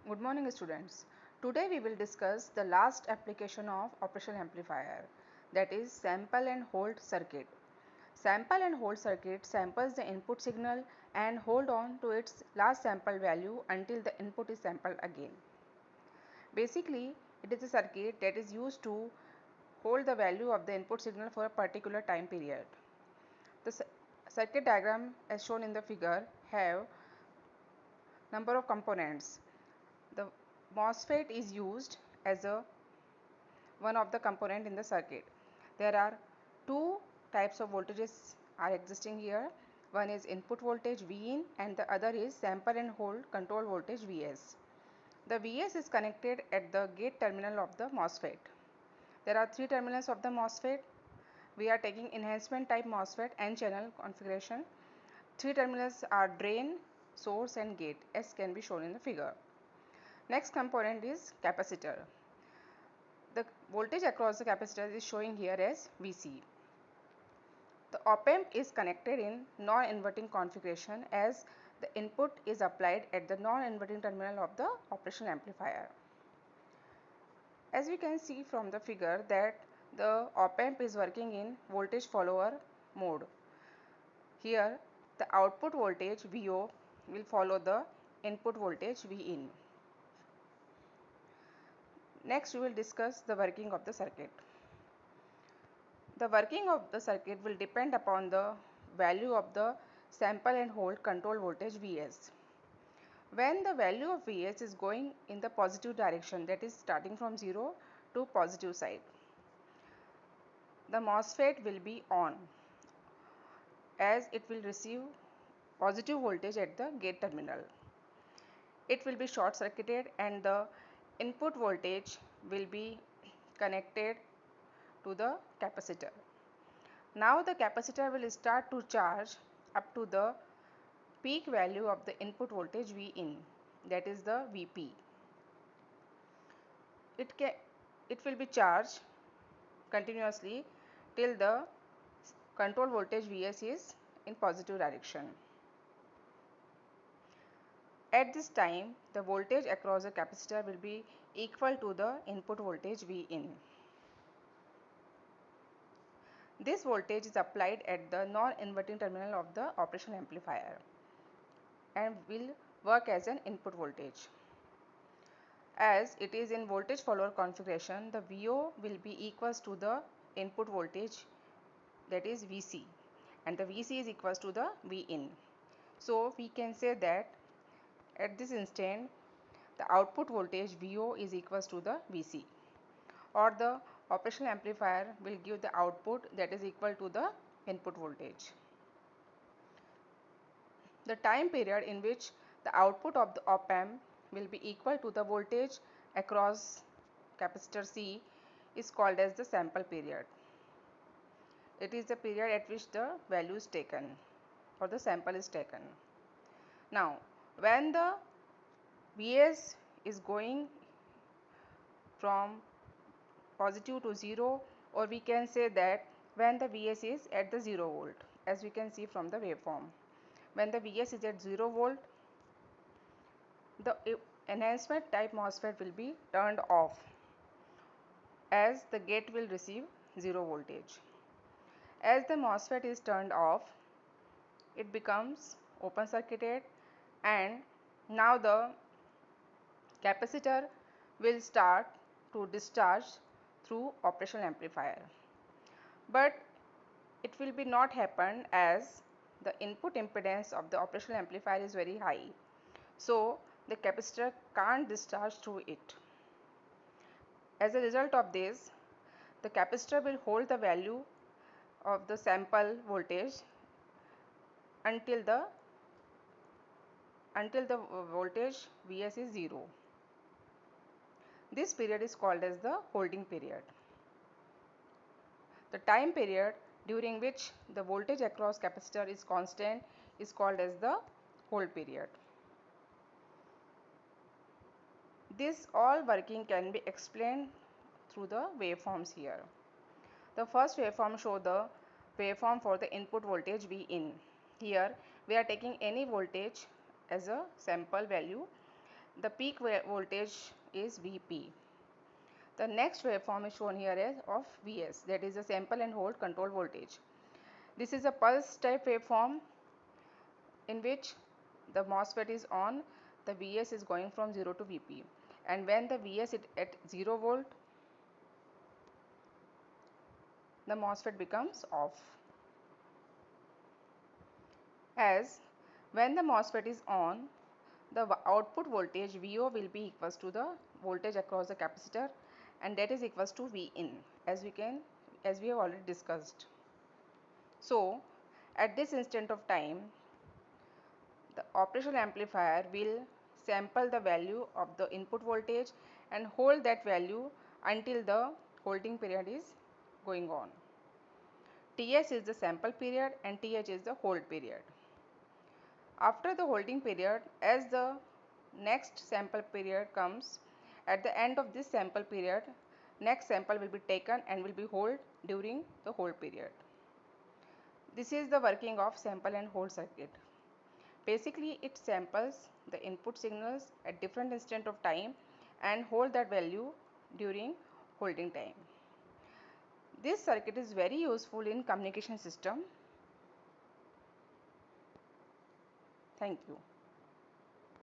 Good morning students. Today we will discuss the last application of operational amplifier, that is sample and hold circuit. Sample and hold circuit samples the input signal and hold on to its last sample value until the input is sampled again. Basically, it is a circuit that is used to hold the value of the input signal for a particular time period. The circuit diagram as shown in the figure have number of components. The MOSFET is used as a one of the component in the circuit. There are two types of voltages are existing here. One is input voltage Vin and the other is sample and hold control voltage Vs. The Vs is connected at the gate terminal of the MOSFET. There are three terminals of the MOSFET. We are taking enhancement type MOSFET N channel configuration. Three terminals are drain, source and gate as can be shown in the figure. Next component is capacitor. The voltage across the capacitor is showing here as Vc. The op-amp is connected in non-inverting configuration as the input is applied at the non-inverting terminal of the operational amplifier. As we can see from the figure that the op-amp is working in voltage follower mode. Here the output voltage Vo will follow the input voltage Vin. Next we will discuss the working of the circuit. The working of the circuit will depend upon the value of the sample and hold control voltage Vs. When the value of Vs is going in the positive direction, that is starting from 0 to positive side, the MOSFET will be on as it will receive positive voltage at the gate terminal. It will be short circuited and the input voltage will be connected to the capacitor. Now the capacitor will start to charge up to the peak value of the input voltage Vin, that is the Vp. It will be charged continuously till the control voltage Vs is in positive direction. At this time, the voltage across the capacitor will be equal to the input voltage Vin. This voltage is applied at the non-inverting terminal of the operational amplifier and will work as an input voltage. As it is in voltage follower configuration, the Vo will be equals to the input voltage, that is Vc, and the Vc is equals to the Vin. So we can say that at this instant the output voltage Vo is equals to the Vc, or the operational amplifier will give the output that is equal to the input voltage. The time period in which the output of the op-amp will be equal to the voltage across capacitor C is called as the sample period. It is the period at which the value is taken or the sample is taken. Now, when the Vs is going from positive to 0, or we can say that when the Vs is at the 0 volt, as we can see from the waveform. When the Vs is at 0 volt, the enhancement type MOSFET will be turned off as the gate will receive 0 voltage. As the MOSFET is turned off, it becomes open circuited and now the capacitor will start to discharge through operational amplifier. But it will be not happen as the input impedance of the operational amplifier is very high. So the capacitor can't discharge through it. As a result of this, the capacitor will hold the value of the sample voltage until the voltage Vs is 0. This period is called as the holding period. The time period during which the voltage across capacitor is constant is called as the hold period. This all working can be explained through the waveforms here. The first waveform show the waveform for the input voltage Vin. Here we are taking any voltage as a sample value the peak voltage is Vp. The next waveform is shown here as of Vs, that is the sample and hold control voltage. This is a pulse type waveform in which the MOSFET is on, the Vs is going from 0 to Vp, and when the Vs is at 0 volt, the MOSFET becomes off. As when the MOSFET is on, the output voltage VO will be equals to the voltage across the capacitor, and that is equals to Vin, as we have already discussed. So at this instant of time, the operational amplifier will sample the value of the input voltage and hold that value until the holding period is going on. Ts is the sample period and Th is the hold period. After the holding period, as the next sample period comes, at the end of this sample period, next sample will be taken and will be held during the hold period. This is the working of sample and hold circuit. Basically, it samples the input signals at different instant of time and hold that value during holding time. This circuit is very useful in communication system. Thank you.